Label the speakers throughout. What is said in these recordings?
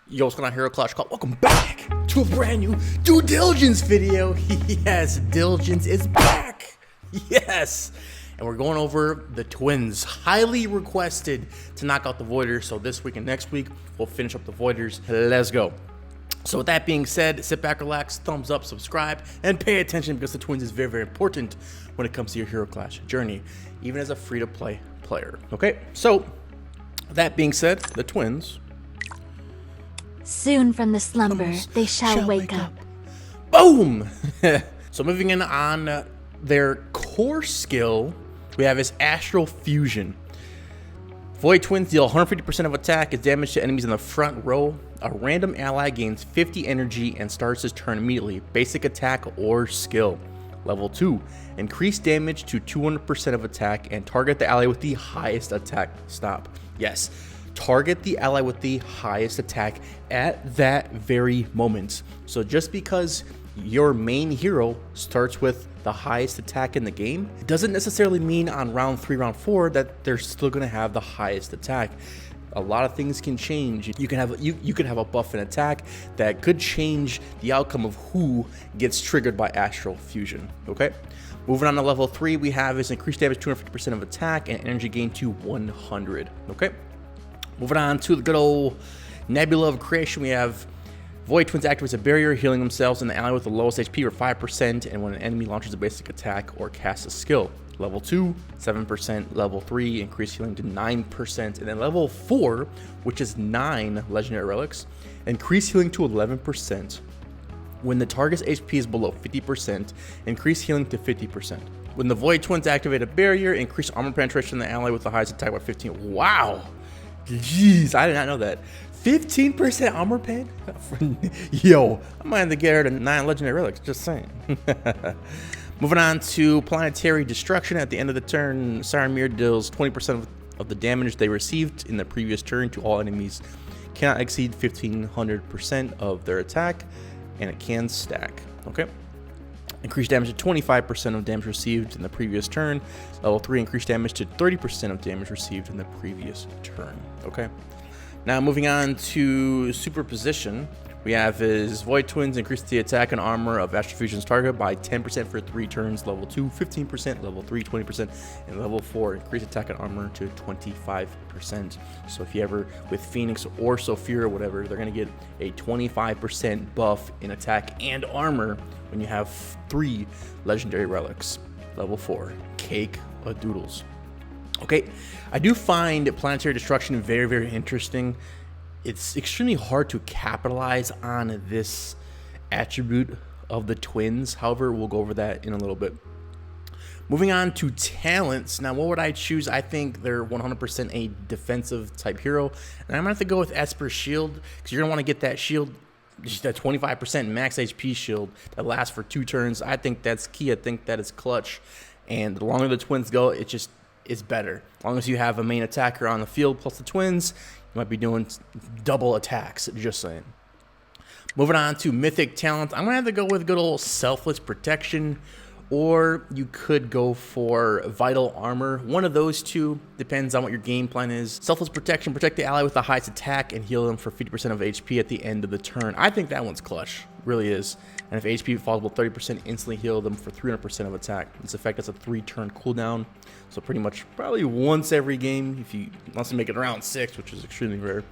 Speaker 1: Yo, what's going on, Hero Clash Call? Welcome back to a brand new due diligence video. Yes, Diligence is back. Yes. And we're going over the twins. Highly requested to knock out the Voiders. So this week and next week, we'll finish up the Voiders. Let's go. So with that being said, sit back, relax, thumbs up, subscribe, and pay attention because the twins is very, very important when it comes to your Hero Clash journey, even as a free-to-play player. Okay, so that being said, the twins...
Speaker 2: Soon from the slumber, they shall wake up.
Speaker 1: Boom! So moving in on their core skill, we have his Astral Fusion. Void Twins deal 150% of attack as damage to enemies in the front row. A random ally gains 50 energy and starts his turn immediately. Basic attack or skill. Level 2. Increase damage to 200% of attack and target the ally with the highest attack. Stop. Yes. Target the ally with the highest attack at that very moment. So just because your main hero starts with the highest attack in the game doesn't necessarily mean on round 3, round 4 that they're still going to have the highest attack. A lot of things can change. You can have you could have a buff in attack that could change the outcome of who gets triggered by Astral Fusion. Okay, moving on to level 3, we have his increased damage 250% of attack and energy gain to 100. Okay. Moving on to the good old Nebula of Creation, we have Void Twins activates a barrier, healing themselves and the ally with the lowest HP or 5%, and when an enemy launches a basic attack or casts a skill. Level 2, 7%, level 3, increased healing to 9%, and then level 4, which is 9 legendary relics, increased healing to 11%. When the target's HP is below 50%, increase healing to 50%. When the Void Twins activate a barrier, increase armor penetration of the ally with the highest attack by 15. Wow! Jeez, I did not know that. 15% armor pen? Yo, I might have to get her to 9 legendary relics, just saying. Moving on to Planetary Destruction. At the end of the turn, Siren Mirror deals 20% of the damage they received in the previous turn to all enemies. Cannot exceed 1500% of their attack, and it can stack. Okay. Increased damage to 25% of damage received in the previous turn. Level 3, increased damage to 30% of damage received in the previous turn. Okay. Now moving on to Superposition, we have his Void Twins increase the attack and armor of Astral Fusion's target by 10% for 3 turns. Level 2, 15%. Level 3, 20%. And level 4, increase attack and armor to 25%. So if you ever, with Phoenix or Sophia or whatever, they're going to get a 25% buff in attack and armor when you have 3 legendary relics. Level 4, cake a doodles. Okay, I do find Planetary Destruction very, very interesting. It's extremely hard to capitalize on this attribute of the twins. However, we'll go over that in a little bit. Moving on to talents. Now, what would I choose? I think they're 100% a defensive type hero. And I'm going to have to go with Esper Shield because you're going to want to get that shield, that 25% max HP shield that lasts for 2 turns. I think that's key. I think that is clutch. And the longer the twins go, it just is better. As long as you have a main attacker on the field plus the twins, you might be doing double attacks, just saying. Moving on to Mythic Talent, I'm going to have to go with good old Selfless Protection, or you could go for Vital Armor. One of those two, depends on what your game plan is. Selfless Protection, protect the ally with the highest attack and heal them for 50% of HP at the end of the turn. I think that one's clutch, really is. And if HP falls below 30%, instantly heal them for 300% of attack. This effect has a 3-turn cooldown, so pretty much probably once every game, if you want to make it around 6, which is extremely rare.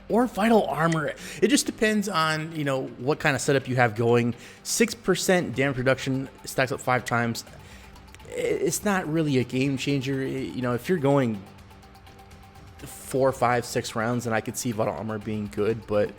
Speaker 1: Or Vital Armor. It just depends on, you know, what kind of setup you have going. 6% damage reduction stacks up 5 times. It's not really a game changer. You know, if you're going 4, 5, 6 rounds, then I could see Vital Armor being good, but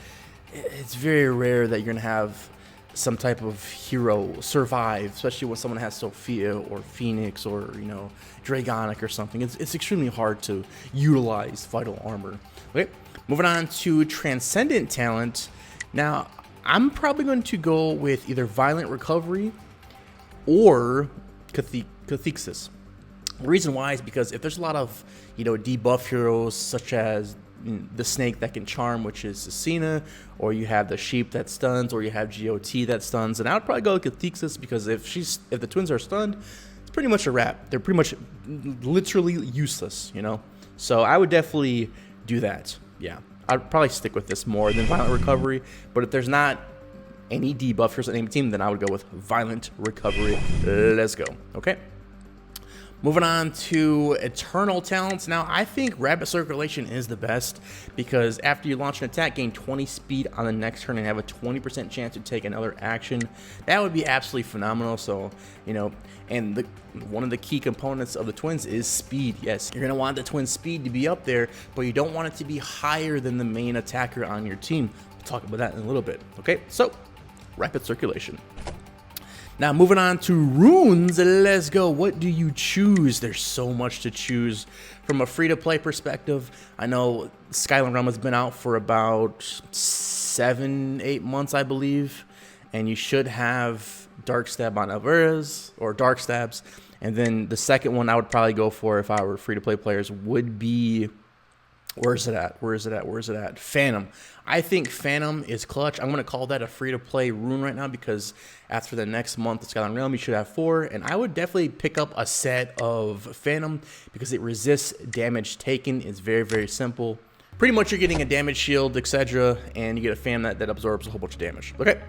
Speaker 1: it's very rare that you're going to have some type of hero survive, especially when someone has Sophia or Phoenix or, you know, Dragonic or something. It's extremely hard to utilize Vital Armor. Okay, moving on to Transcendent Talent. Now, I'm probably going to go with either Violent Recovery or Cathexis. The reason why is because if there's a lot of, you know, debuff heroes such as the snake that can charm, which is Cecina, or you have the sheep that stuns, or you have GOT that stuns, and I would probably go with Cathexis because if the twins are stunned, it's pretty much a wrap. They're pretty much literally useless, you know. So I would definitely do that. Yeah. I'd probably stick with this more than Violent Recovery, but if there's not any debuffers on any team, then I would go with Violent Recovery. Let's go. Okay. Moving on to Eternal Talents. Now, I think Rapid Circulation is the best because after you launch an attack, gain 20 speed on the next turn and have a 20% chance to take another action. That would be absolutely phenomenal. So, you know, and one of the key components of the Twins is speed. Yes, you're going to want the Twins' speed to be up there, but you don't want it to be higher than the main attacker on your team. We'll talk about that in a little bit. Okay, so Rapid Circulation. Now, moving on to runes, let's go. What do you choose? There's so much to choose. From a free-to-play perspective, I know Skyline Realm has been out for about 7-8 months, I believe, and you should have Dark Stab on Alvarez, or Dark Stabs, and then the second one I would probably go for if I were free-to-play players would be... Where's it at? Phantom. I think Phantom is clutch. I'm going to call that a free-to-play rune right now because after the next month of Skyline Realm, you should have 4. And I would definitely pick up a set of Phantom because it resists damage taken. It's very, very simple. Pretty much you're getting a damage shield, etc. And you get a Phantom that absorbs a whole bunch of damage. Okay.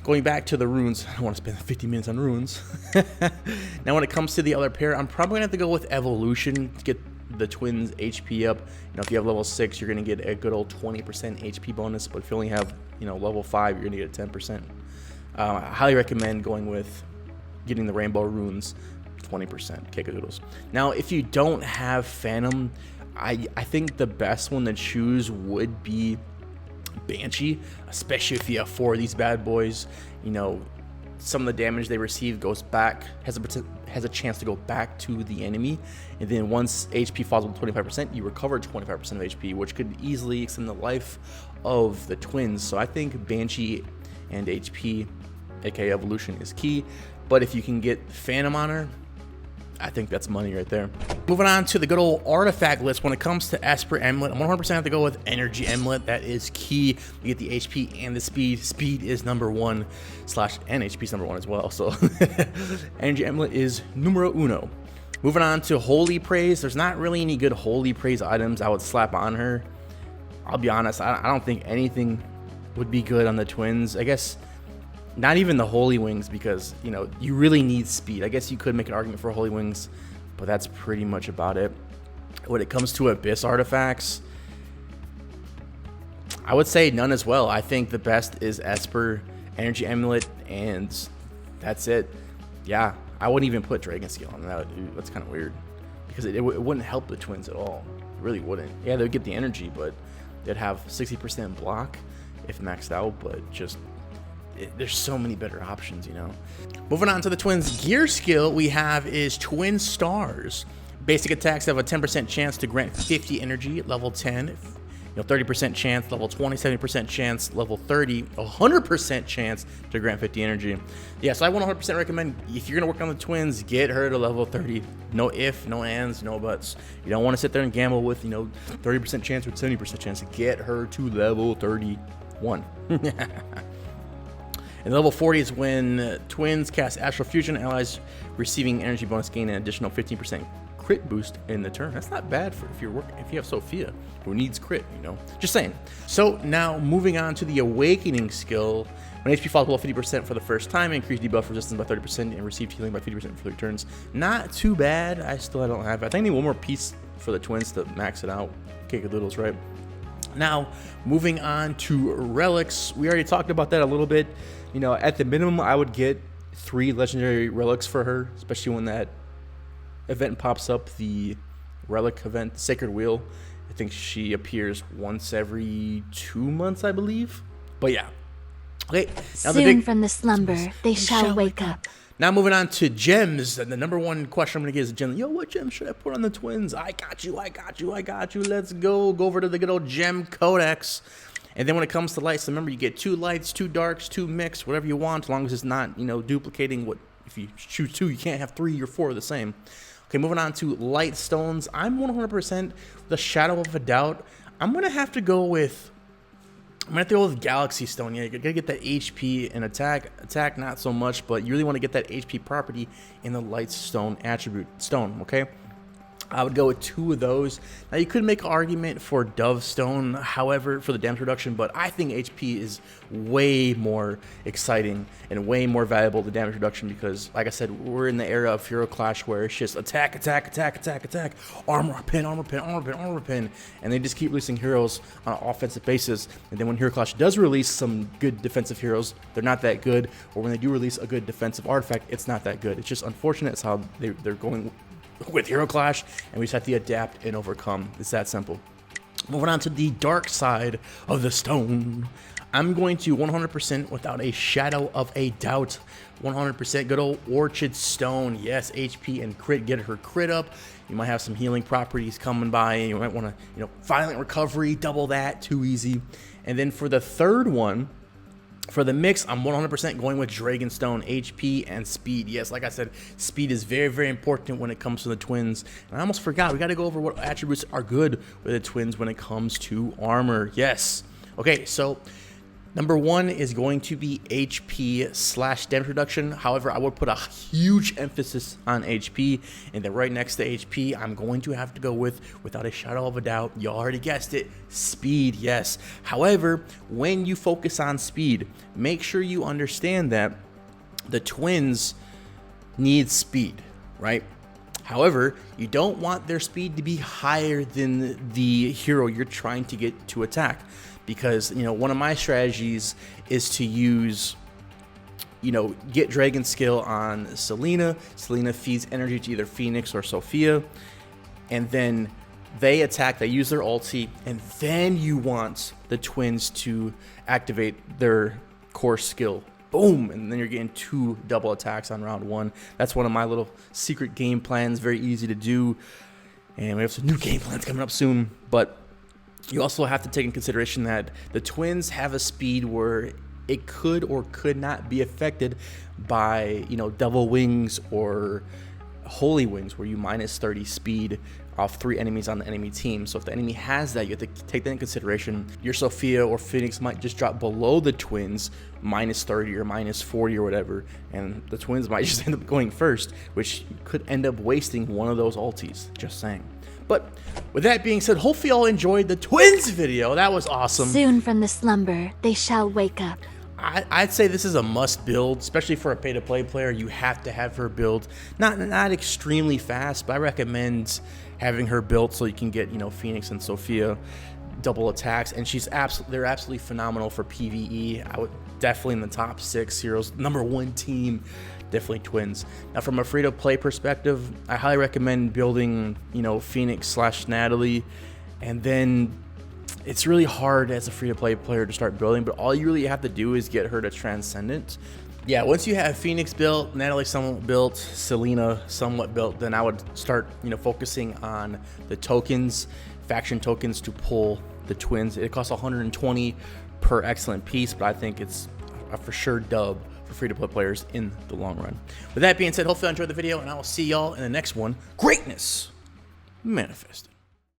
Speaker 1: Going back to the runes, I don't want to spend 50 minutes on runes. Now, when it comes to the other pair, I'm probably going to have to go with Evolution to get the Twins HP up. You know, if you have level 6, you're going to get a good old 20% HP bonus, but if you only have, you know, level 5, you're going to get a 10%. I highly recommend going with getting the rainbow runes, 20% kickadoodles. Now, if you don't have Phantom, I think the best one to choose would be Banshee, especially if you have 4 of these bad boys. You know, some of the damage they receive goes back, has a chance to go back to the enemy, and then once HP falls below 25%, you recover 25% of HP, which could easily extend the life of the Twins. So I think Banshee and HP, aka Evolution, is key, but if you can get Phantom on her, I think that's money right there. Moving on to the good old artifact list. When it comes to Esper Amulet, I'm 100% have to go with Energy Amulet. That is key. You get the HP and the speed. Speed is number 1 and HP is number 1 as well. So Energy Amulet is numero uno. Moving on to Holy Praise. There's not really any good Holy Praise items I would slap on her. I'll be honest, I don't think anything would be good on the Twins. I guess not even the Holy Wings, because, you know, you really need speed. I guess you could make an argument for Holy Wings, but that's pretty much about it. When it comes to Abyss artifacts, I would say none as well. I think the best is Esper, Energy Amulet, and that's it. Yeah, I wouldn't even put Dragon Scale on that. That's kind of weird, because it wouldn't help the Twins at all. It really wouldn't. Yeah, they would get the energy, but they'd have 60% block if maxed out, but just... there's so many better options, you know. Moving on to the Twins' gear skill, we have is Twin Stars. Basic attacks have a 10% chance to grant 50 energy at level 10. You know, 30% chance, level 20, 70% chance, level 30, 100% chance to grant 50 energy. Yeah, so I 100% recommend, if you're going to work on the Twins, get her to level 30. No if, no ands, no buts. You don't want to sit there and gamble with, you know, 30% chance or 70% chance to get her to level 31. And level 40 is when Twins cast Astral Fusion, allies receiving energy bonus gain an additional 15% crit boost in the turn. That's not bad for if you have Sophia, who needs crit, you know. Just saying. So now moving on to the Awakening skill. When HP falls below 50% for the first time, increase debuff resistance by 30% and receive healing by 50% for 3 turns. Not too bad. I don't have it. I think I need one more piece for the Twins to max it out. Kickadoodles, right? Now, moving on to relics. We already talked about that a little bit. You know, at the minimum, I would get 3 legendary relics for her, especially when that event pops up, the relic event, Sacred Wheel. I think she appears once every 2 months, I believe. But yeah. Okay. Now
Speaker 2: Soon from the slumber, they shall wake up.
Speaker 1: Now moving on to gems, and the number 1 question I'm gonna get is gem. Yo, what gem should I put on the Twins? I got you. Let's go. Go over to the good old gem codex. And then when it comes to lights, remember you get 2 lights, 2 darks, 2 mix, whatever you want, as long as it's not, you know, duplicating what. If you choose 2, you can't have 3 or 4 of the same. Okay, moving on to light stones. I'm 100% the shadow of a doubt. I'm gonna have to go with. I'm gonna have to go with Galaxy Stone. Yeah, you gotta get that HP and attack. Attack not so much, but you really want to get that HP property in the light stone attribute stone. Okay. I would go with 2 of those. Now, you could make an argument for Dove Stone, however, for the damage reduction, but I think HP is way more exciting and way more valuable to damage reduction because, like I said, we're in the era of Hero Clash where it's just attack, attack, attack, attack, attack, armor pin, armor pin, armor pin, armor pin, and they just keep releasing heroes on an offensive basis. And then when Hero Clash does release some good defensive heroes, they're not that good, or when they do release a good defensive artifact, it's not that good. It's just unfortunate. It's how they're going with Hero Clash, and we just have to adapt and overcome. It's that simple. Moving on to the dark side of the stone, I'm going to 100% without a shadow of a doubt, 100% good old Orchid Stone. Yes, HP and crit, get her crit up. You might have some healing properties coming by, and you might want to, violent recovery, double that, too easy. And then for the third one, for the mix, I'm 100% going with Dragonstone, HP and speed. Yes, like I said, speed is very, very important when it comes to the twins. And I almost forgot, we got to go over what attributes are good with the twins when it comes to armor. Yes. Okay, so number 1 is going to be HP / damage reduction. However, I would put a huge emphasis on HP. And then right next to HP, I'm going to have to go with, without a shadow of a doubt, you already guessed it, speed. Yes. However, when you focus on speed, make sure you understand that the twins need speed, right? However, you don't want their speed to be higher than the hero you're trying to get to attack. Because, one of my strategies is to use, get Dragon skill on Selena. Selena feeds energy to either Phoenix or Sophia. And then they attack, they use their ulti, and then you want the twins to activate their core skill. Boom! And then you're getting 2 double attacks on round 1. That's one of my little secret game plans, very easy to do. And we have some new game plans coming up soon. But you also have to take in consideration that the twins have a speed where it could or could not be affected by, double wings or holy wings, where you minus 30 speed off 3 enemies on the enemy team. So if the enemy has that, you have to take that in consideration. Your Sophia or Phoenix might just drop below the twins, minus 30 or minus 40 or whatever, and the twins might just end up going first, which could end up wasting one of those ultis. Just saying. But with that being said, hopefully y'all enjoyed the twins video. That was awesome.
Speaker 2: Soon from the slumber, they shall wake up.
Speaker 1: I'd say this is a must build, especially for a pay-to-play player. You have to have her build. Not extremely fast, but I recommend having her built so you can get, Phoenix and Sophia double attacks. And they're absolutely phenomenal for PVE. I would definitely in the top 6 heroes, number 1 team. Definitely twins. Now, from a free-to-play perspective, I highly recommend building, Phoenix / Natalie, and then it's really hard as a free-to-play player to start building, but all you really have to do is get her to Transcendent. Yeah, once you have Phoenix built, Natalie somewhat built, Selena somewhat built, then I would start, focusing on the tokens, faction tokens to pull the twins. It costs 120 per excellent piece, but I think it's a for sure dub for free-to-play players in the long run. With that being said, hopefully you enjoyed the video, and I will see y'all in the next one. Greatness manifested.